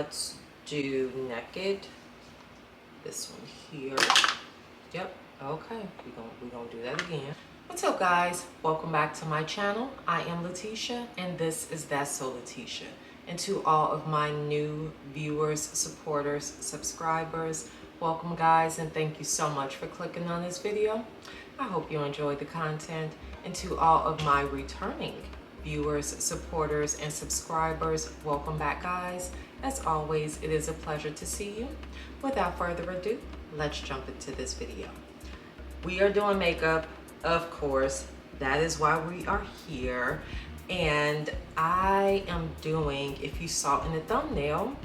let's do Naked. This one here. Yep, okay, we're gonna do that again. What's up, guys? Welcome back to my channel. I am Letitia, and this is That's So Letitia. And to all of my new viewers, supporters, subscribers, welcome, guys, and thank you so much for clicking on this video. I hope you enjoyed the content. And to all of my returning viewers, supporters, and subscribers, welcome back, guys. As always, it is a pleasure to see you. Without further ado, let's jump into this video. We are doing makeup, of course. That is why we are here. And I am doing, if you saw in the thumbnail,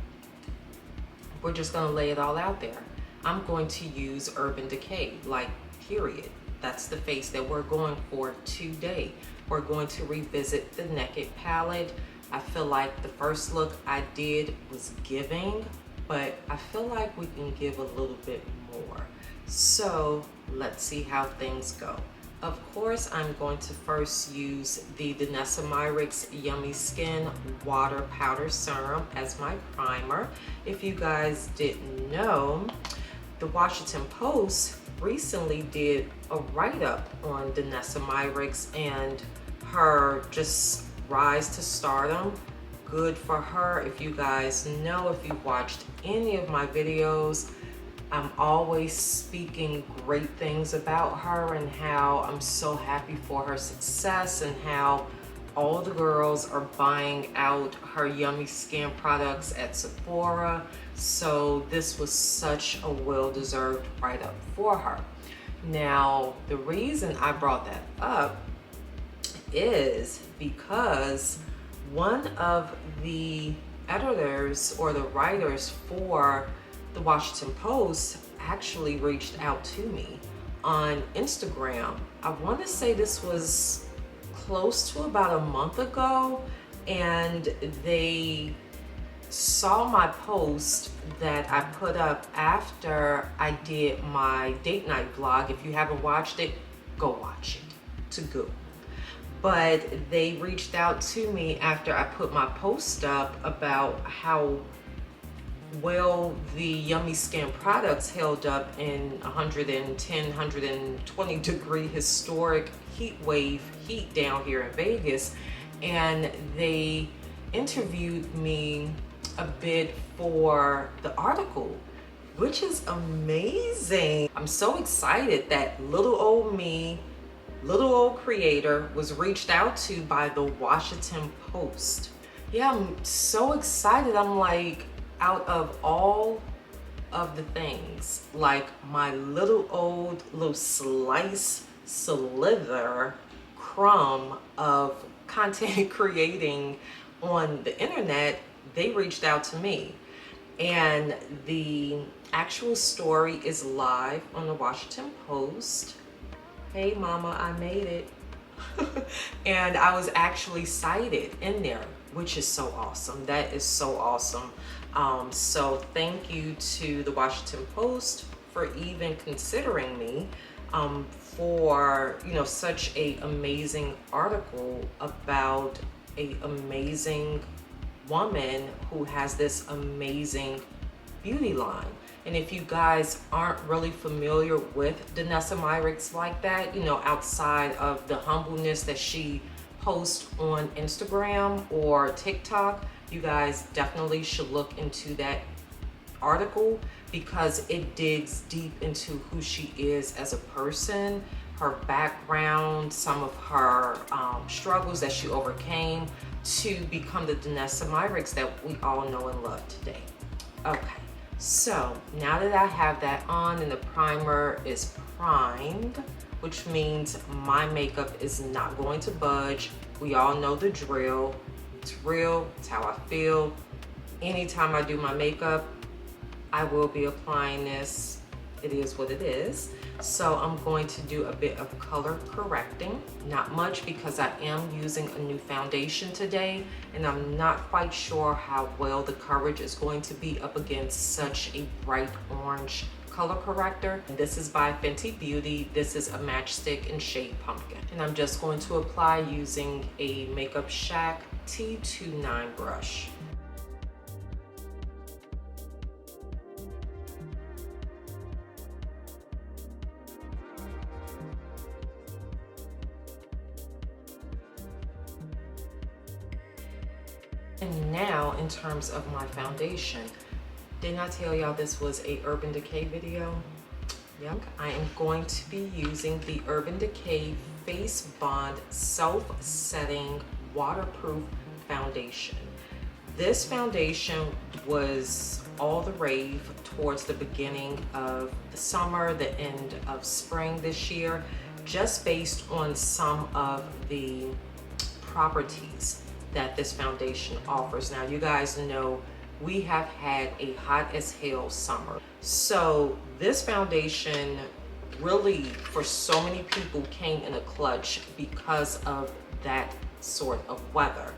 we're just gonna lay it all out there. I'm going to use Urban Decay, like, period. That's the face that we're going for today. We're going to revisit the Naked palette. I feel like the first look I did was giving, but I feel like we can give a little bit more. So let's see how things go. Of course, I'm going to first use the Danessa Myricks Yummy Skin Water Powder Serum as my primer. If you guys didn't know, the Washington Post recently did a write-up on Danessa Myricks and her just rise to stardom. Good for her. If you guys know, if you watched any of my videos, I'm always speaking great things about her and how I'm so happy for her success and how all the girls are buying out her Yummy Skin products at Sephora. So this was such a well-deserved write-up for her. Now, the reason I brought that up is because one of the editors or the writers for the Washington Post actually reached out to me on Instagram. I want to say this was close to about a month ago, and they saw my post that I put up after I did my date night vlog. If you haven't watched it, go watch it to go. But they reached out to me after I put my post up about how well the Yummy Skin products held up in 110, 120 degree historic heat wave heat down here in Vegas. And they interviewed me a bit for the article, which is amazing. I'm so excited that little old me, little old creator, was reached out to by the Washington Post. Yeah, I'm so excited. I'm like, out of all of the things, like my little slice slither crumb of content creating on the internet, they reached out to me. And the actual story is live on the Washington Post. Hey mama, I made it. And I was actually cited in there, which is so awesome. That is so awesome. So thank you to the Washington Post for even considering me for, you know, such a amazing article about a amazing woman who has this amazing beauty line. And if you guys aren't really familiar with Danessa Myricks like that, you know, outside of the humbleness that she posts on Instagram or TikTok, you guys definitely should look into that article because it digs deep into who she is as a person, her background, some of her struggles that she overcame to become the Danessa Myricks that we all know and love today. Okay, so now that I have that on and the primer is primed, which means my makeup is not going to budge. We all know the drill. It's real, it's how I feel. Anytime I do my makeup, I will be applying this. It is what it is. So I'm going to do a bit of color correcting. Not much because I am using a new foundation today and I'm not quite sure how well the coverage is going to be up against such a bright orange color corrector. And this is by Fenty Beauty. This is a matchstick in shade Pumpkin. And I'm just going to apply using a Makeup Shack T29 brush. And now in terms of my foundation, didn't I tell y'all this was a Urban Decay video? Yep. I am going to be using the Urban Decay Face Bond Self-Setting Waterproof Foundation. This foundation was all the rave towards the beginning of the summer, the end of spring this year, just based on some of the properties that this foundation offers. Now, you guys know we have had a hot as hell summer. So this foundation really, for so many people, came in a clutch because of that sort of weather.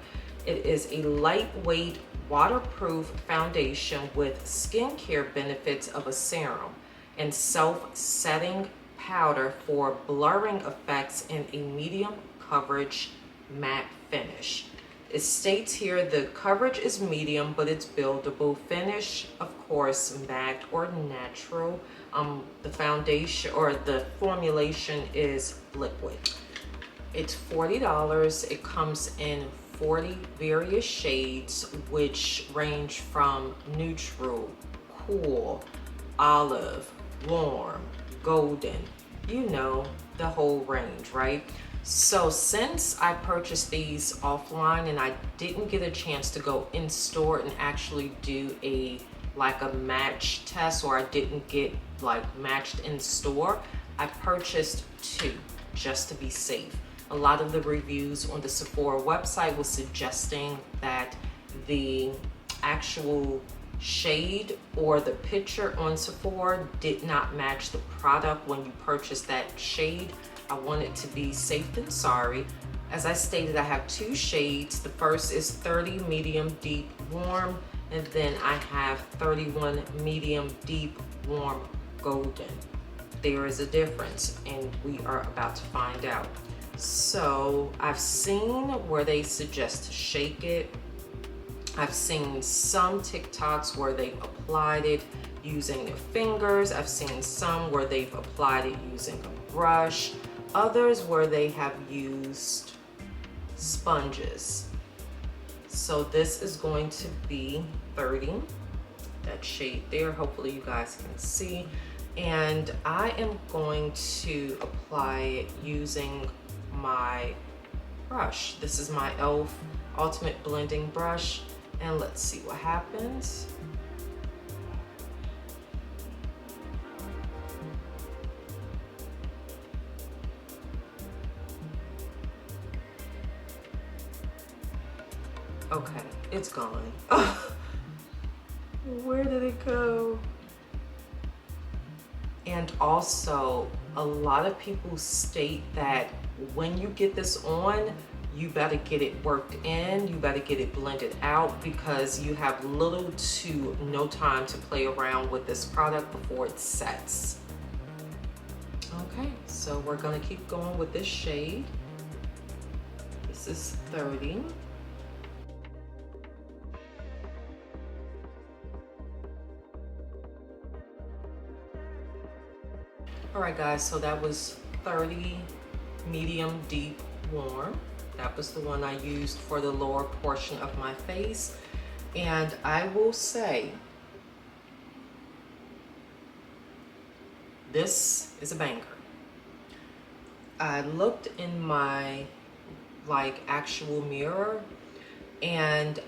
It is a lightweight, waterproof foundation with skincare benefits of a serum and self-setting powder for blurring effects in a medium coverage matte finish. It states here the coverage is medium, but it's buildable. Finish, of course, matte or natural. The foundation or the formulation is liquid. It's $40. It comes in 40 various shades, which range from neutral, cool, olive, warm, golden, you know, the whole range, right? So since I purchased these offline and I didn't get a chance to go in store and actually do a match test, or I didn't get like matched in store, I purchased two just to be safe. A lot of the reviews on the Sephora website was suggesting that the actual shade or the picture on Sephora did not match the product when you purchase that shade. I wanted to be safe than sorry. As I stated, I have two shades. The first is 30 medium deep warm, and then I have 31 medium deep warm golden. There is a difference, and we are about to find out. So I've seen where they suggest to shake it. I've seen some TikToks where they've applied it using their fingers. I've seen some where they've applied it using a brush. Others where they have used sponges. So this is going to be 30, that shade there. Hopefully you guys can see. And I am going to apply it using my brush. This is my e.l.f. Ultimate Blending Brush. And let's see what happens. Okay, it's gone. Where did it go? And also, a lot of people state that when you get this on, you better get it worked in, you better get it blended out, because you have little to no time to play around with this product before it sets. Okay, so we're gonna keep going with this shade. This is 30. All right, guys, so that was 30 medium deep warm. That was the one I used for the lower portion of my face. And I will say, this is a banger. I looked in my actual mirror, and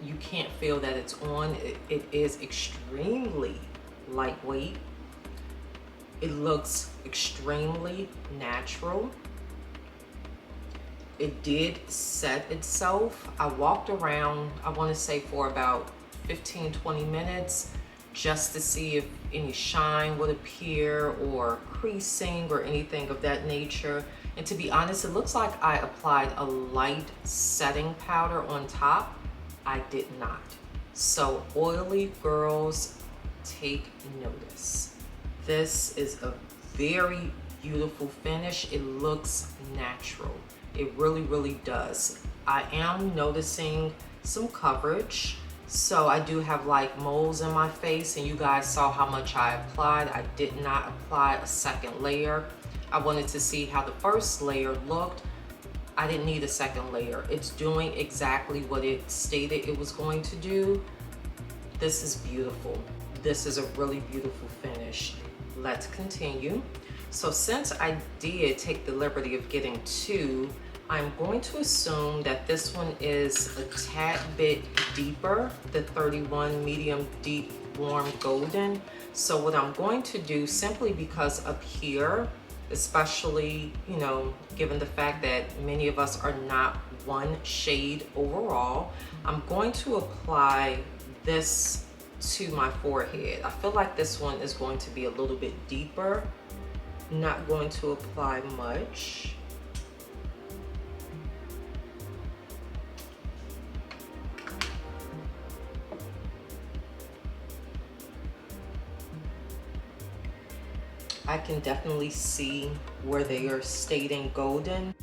you can't feel that it's on. It is extremely lightweight. It looks extremely natural. It did set itself. I walked around, I want to say for about 15-20 minutes, just to see if any shine would appear or creasing or anything of that nature. And to be honest, it looks like I applied a light setting powder on top. I did not. So oily girls, take notice. This is a very beautiful finish. It looks natural. It really, really does. I am noticing some coverage. So I do have like moles in my face, and you guys saw how much I applied. I did not apply a second layer. I wanted to see how the first layer looked. I didn't need a second layer. It's doing exactly what it stated it was going to do. This is beautiful. This is a really beautiful finish. Let's continue. So since I did take the liberty of getting two, I'm going to assume that this one is a tad bit deeper, the 31 medium deep warm golden. So what I'm going to do, simply because up here, especially, you know, given the fact that many of us are not one shade overall, I'm going to apply this to my forehead. I feel like this one is going to be a little bit deeper. Not going to apply much. I can definitely see where they are stating golden.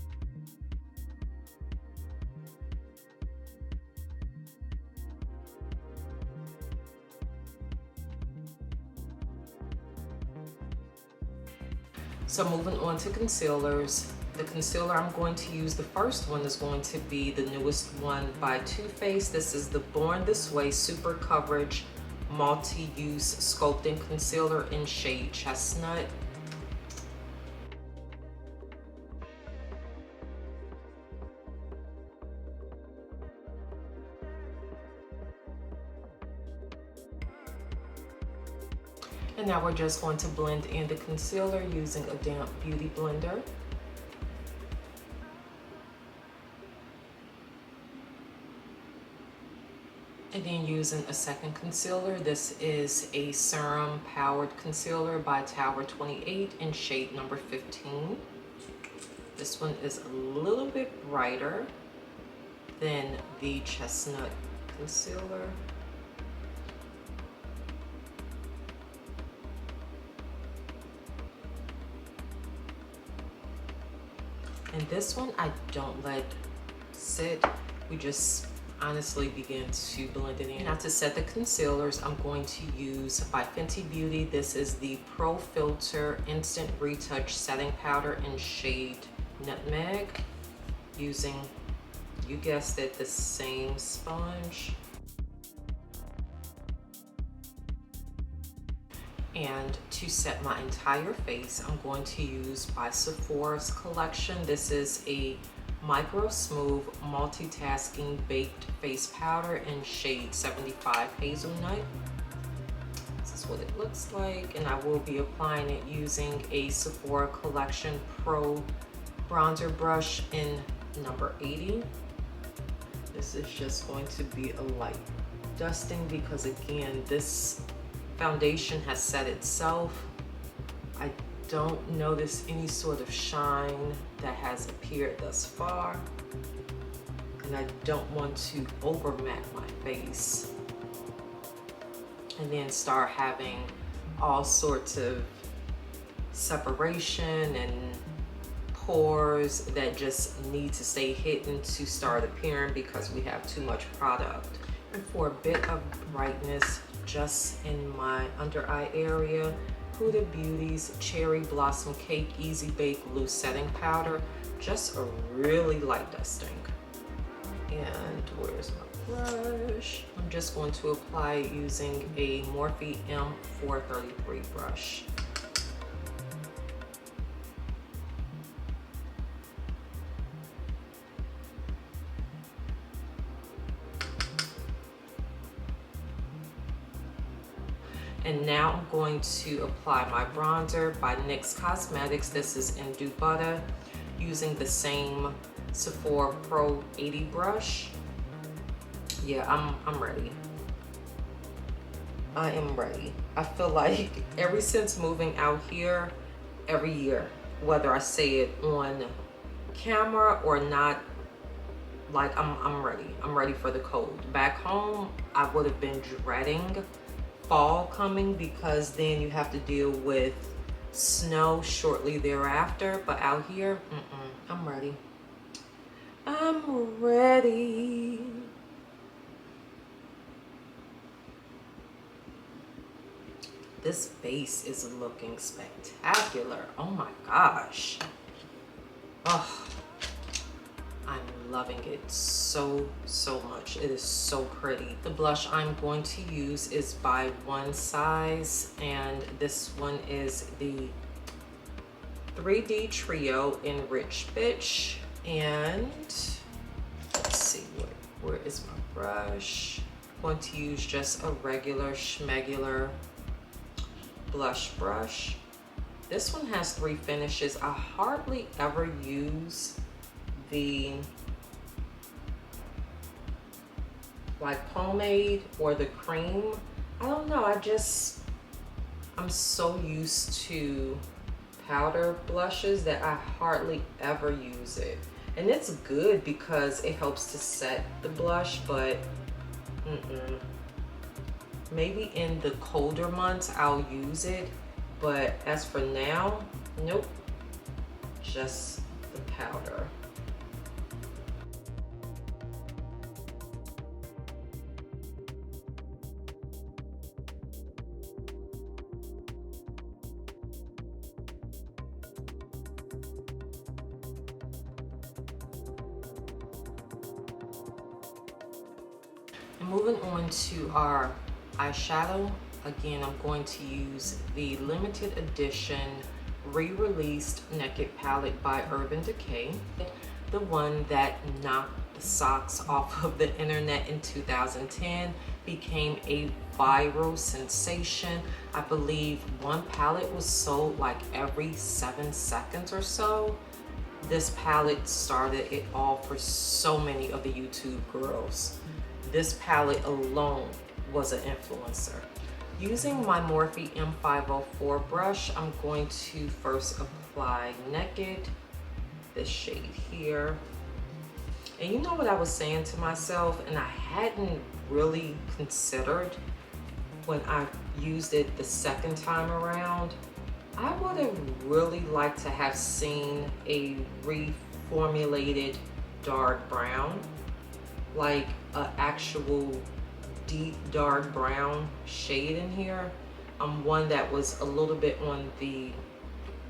So moving on to concealers. The concealer I'm going to use, the first one is going to be the newest one by Too Faced. This is the Born This Way Super Coverage Multi-Use Sculpting Concealer in shade Chestnut. And now we're just going to blend in the concealer using a damp beauty blender. And then using a second concealer. This is a Serum Powered Concealer by Tower 28 in shade number 15. This one is a little bit brighter than the Chestnut concealer. And this one I don't let sit. We just honestly begin to blend it in. Now to set the concealers, I'm going to use by Fenty Beauty. This is the Pro Filt'R Instant Retouch Setting Powder in shade Nutmeg. Using, you guessed it, the same sponge. And to set my entire face, I'm going to use by Sephora's collection. This is a Microsmooth Multitasking Baked Face Powder in shade 75 Hazelnut. This is what it looks like, and I will be applying it using a Sephora Collection Pro Bronzer Brush in number 80. This is just going to be a light dusting because, again, this foundation has set itself. I don't notice any sort of shine that has appeared thus far, and I don't want to over matte my face and then start having all sorts of separation and pores that just need to stay hidden to start appearing because we have too much product. And for a bit of brightness just in my under eye area, Huda Beauty's Cherry Blossom Cake Easy Bake Loose Setting Powder. Just a really light dusting. And where's my brush? I'm just going to apply it using a Morphe M433 brush. And now I'm going to apply my bronzer by NYX Cosmetics. This is in Butta, using the same Sephora Pro 80 brush. Yeah, I'm ready. I am ready. I feel like ever since moving out here, every year, whether I say it on camera or not, like I'm ready. I'm ready for the cold. Back home, I would have been dreading fall coming because then you have to deal with snow shortly thereafter. But out here, I'm ready. I'm ready. This base is looking spectacular. Oh my gosh. Oh, loving it so much. It is so pretty. The blush I'm going to use is by Onesize, and this one is the 3D Trio in Rich Bitch. And let's see, where is my brush? I'm going to use just a regular schmegular blush brush. This one has 3 finishes. I hardly ever use the like pomade or the cream. I don't know, I'm so used to powder blushes that I hardly ever use it. And it's good because it helps to set the blush, but maybe in the colder months I'll use it, but as for now, nope, just the powder. And moving on to our eyeshadow, again, I'm going to use the limited edition re-released Naked palette by Urban Decay, the one that knocked the socks off of the internet in 2010, became a viral sensation. I believe one palette was sold like every 7 seconds or so. This palette started it all for so many of the YouTube girls. This palette alone was an influencer. Using my Morphe M504 brush, I'm going to first apply Naked, this shade here. And you know what I was saying to myself, and I hadn't really considered when I used it the second time around, I would have really liked to have seen a reformulated dark brown, like an actual deep dark brown shade in here. One that was a little bit on the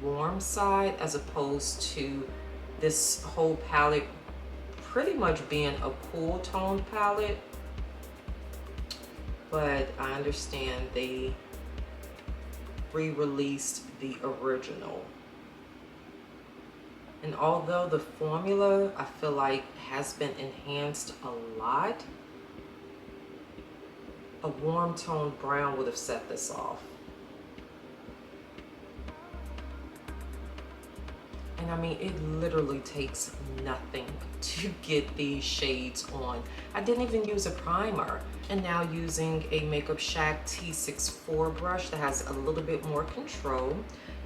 warm side, as opposed to this whole palette pretty much being a cool toned palette. But I understand they re-released the original. And although the formula, I feel like, has been enhanced a lot, a warm toned brown would have set this off. And I mean, it literally takes nothing to get these shades on. I didn't even use a primer. And now using a Makeup Shack T64 brush that has a little bit more control,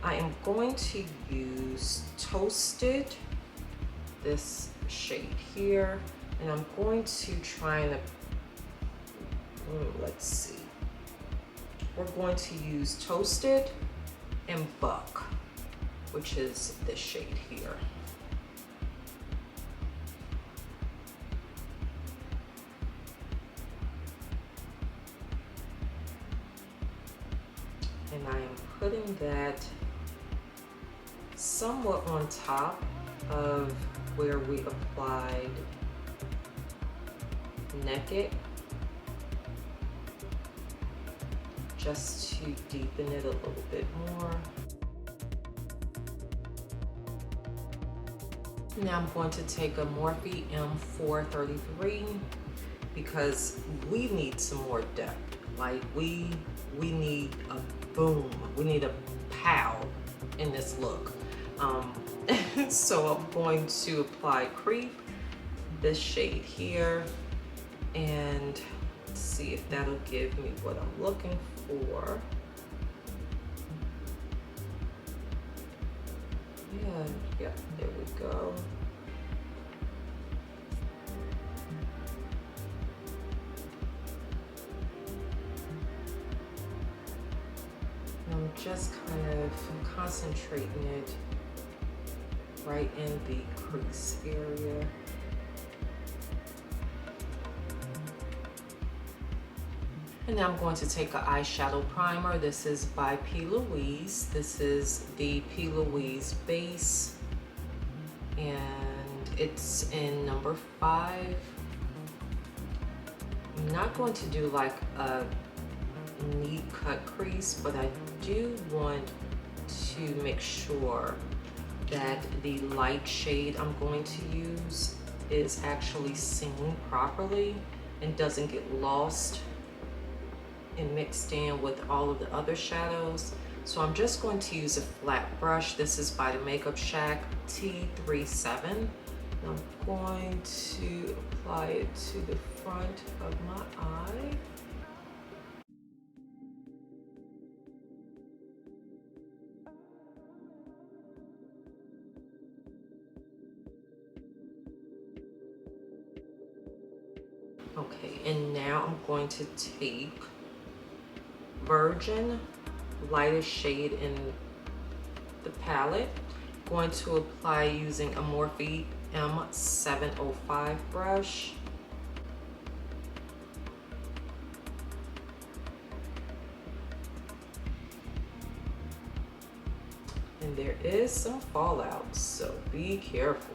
I am going to use Toasted, this shade here, and I'm going to try and, let's see, we're going to use Toasted and Buck, which is this shade here. And I am putting that somewhat on top of where we applied Naked, just to deepen it a little bit more. Now I'm going to take a Morphe M433 because we need some more depth. Like we need a boom, we need a pow in this look. So I'm going to apply Creep, this shade here, and see if that'll give me what I'm looking for. Yeah, there we go. And I'm just kind of concentrating it right in the crease area. And now I'm going to take an eyeshadow primer. This is by P. Louise. This is the P. Louise base. And It's in number 5. I'm not going to do like a neat cut crease, but I do want to make sure that the light shade I'm going to use is actually seen properly and doesn't get lost and mixed in with all of the other shadows. So I'm just going to use a flat brush. This is by the Makeup Shack T37. I'm going to apply it to the front of my eye. Okay, and now I'm going to take Virgin, lightest shade in the palette. Going to apply using a Morphe M705 brush. And there is some fallout, so be careful.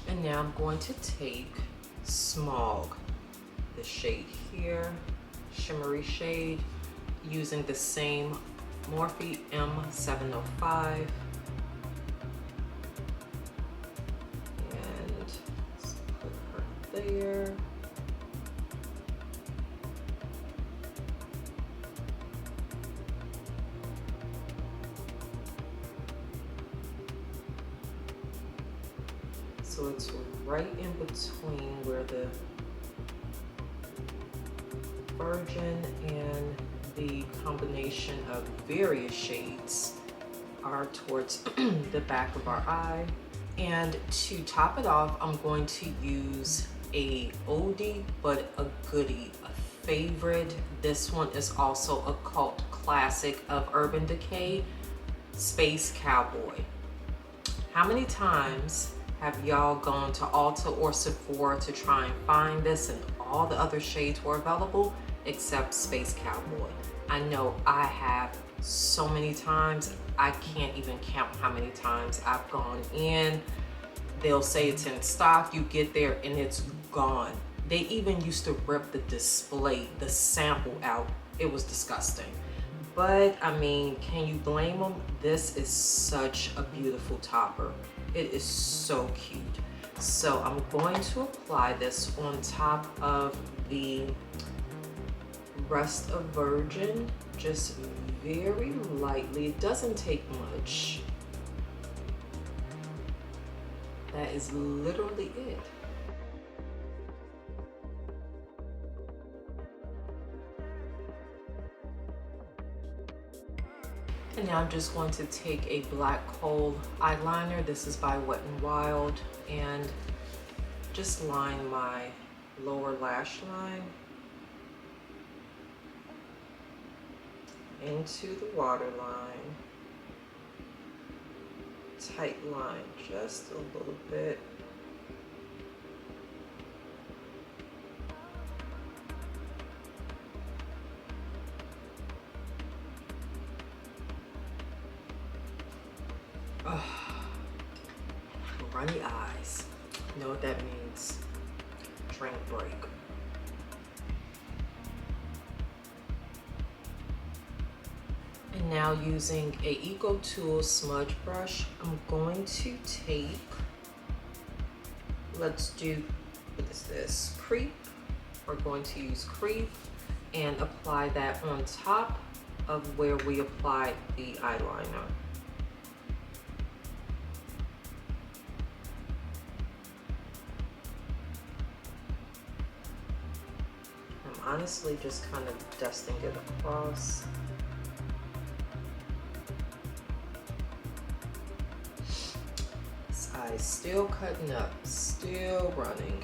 And now I'm going to take Smog, the shade here, shimmery shade, using the same Morphe M705. And let's put her there. So it's right in between where the Virgin and the combination of various shades are towards the back of our eye. And to top it off, I'm going to use a oldie but a goodie, a favorite. This one is also a cult classic of Urban Decay, Space Cowboy. How many times have y'all gone to Ulta or Sephora to try and find this and all the other shades were available except Space Cowboy? I know I have so many times. I can't even count how many times I've gone in. They'll say it's in stock. You get there and it's gone. They even used to rip the display, the sample out. It was disgusting. But I mean, can you blame them? This is such a beautiful topper. It is so cute. So I'm going to apply this on top of the rest of Virgin, just very lightly. It doesn't take much. That is literally it. And now I'm just going to take a black kohl eyeliner. This is by Wet n Wild, and just line my lower lash line into the waterline. Tight line just a little bit. Runny eyes. You know what that means? Drink break. And now using a Eco Tool smudge brush, I'm going to take, let's do, what is this? Creep. We're going to use Creep and apply that on top of where we applied the eyeliner. Honestly, just kind of dusting it across. This eye is still cutting up, still running.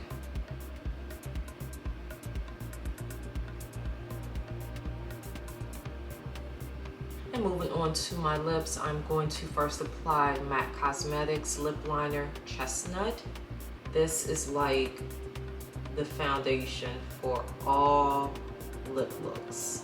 And moving onto my lips, I'm going to first apply MAC Cosmetics Lip Liner Chestnut. This is like the foundation for all lip looks.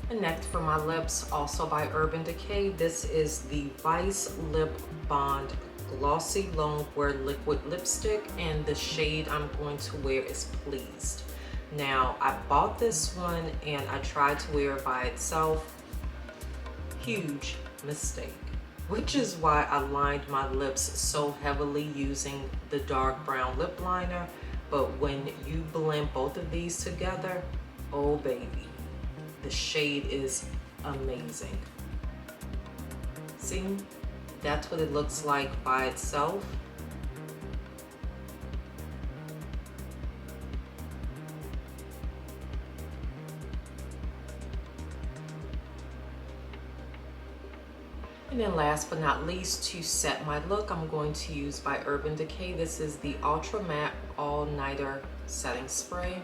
And next for my lips, also by Urban Decay, this is the Vice Lip Bond Glossy Longwear Liquid Lipstick, and the shade I'm going to wear is Pleased. Now, I bought this one and I tried to wear it by itself. Huge mistake, which is why I lined my lips so heavily using the dark brown lip liner. But when you blend both of these together, oh baby, the shade is amazing. See, that's what it looks like by itself. And then last but not least, to set my look, I'm going to use by Urban Decay. This is the Ultra Matte All Nighter Setting Spray.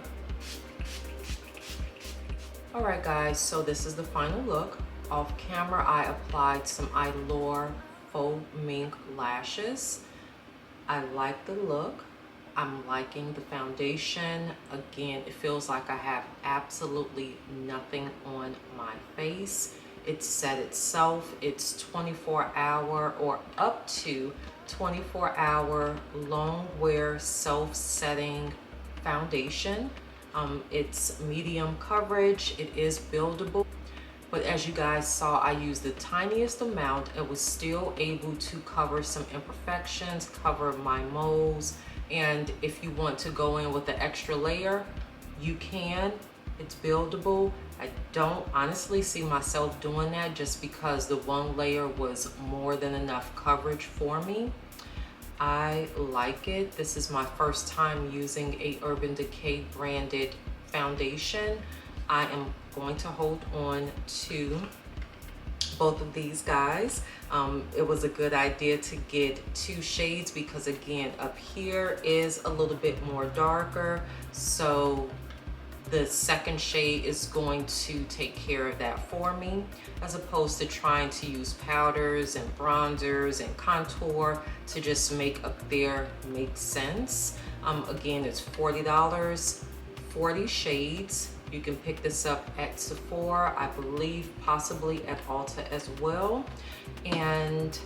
Alright guys, so this is the final look. Off camera, I applied some Eyelure Faux Mink lashes. I like the look. I'm liking the foundation. Again, it feels like I have absolutely nothing on my face. It's set itself. It's 24-hour or up to 24-hour Longwear self-setting foundation. It's medium coverage. It is buildable, but as you guys saw, I used the tiniest amount. It was still able to cover some imperfections, cover my moles, and if you want to go in with the extra layer, you can. It's buildable. I don't honestly see myself doing that just because the one layer was more than enough coverage for me. I like it. This is my first time using a Urban Decay branded foundation. I am going to hold on to both of these guys. It was a good idea to get two shades because again, up here is a little bit more darker. So the second shade is going to take care of that for me, as opposed to trying to use powders and bronzers and contour to just make up there make sense. Again, it's $40, 40 shades. You can pick this up at Sephora, I believe possibly at Ulta as well. And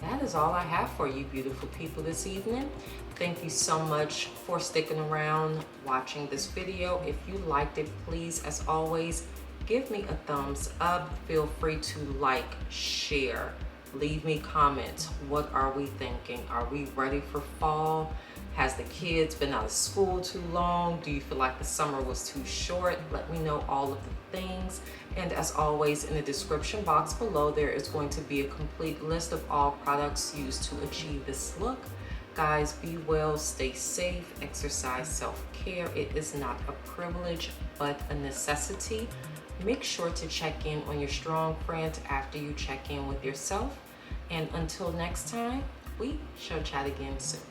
that is all I have for you beautiful people this evening. Thank you so much for sticking around watching this video. If you liked it, please, as always, give me a thumbs up. Feel free to like, share, leave me comments. What are we thinking? Are we ready for fall? Has the kids been out of school too long? Do you feel like the summer was too short? Let me know all of the things. And as always, in the description box below, there is going to be a complete list of all products used to achieve this look. Guys, be well, stay safe, exercise self-care. It is not a privilege, but a necessity. Make sure to check in on your strong friends after you check in with yourself. And until next time, we shall chat again soon.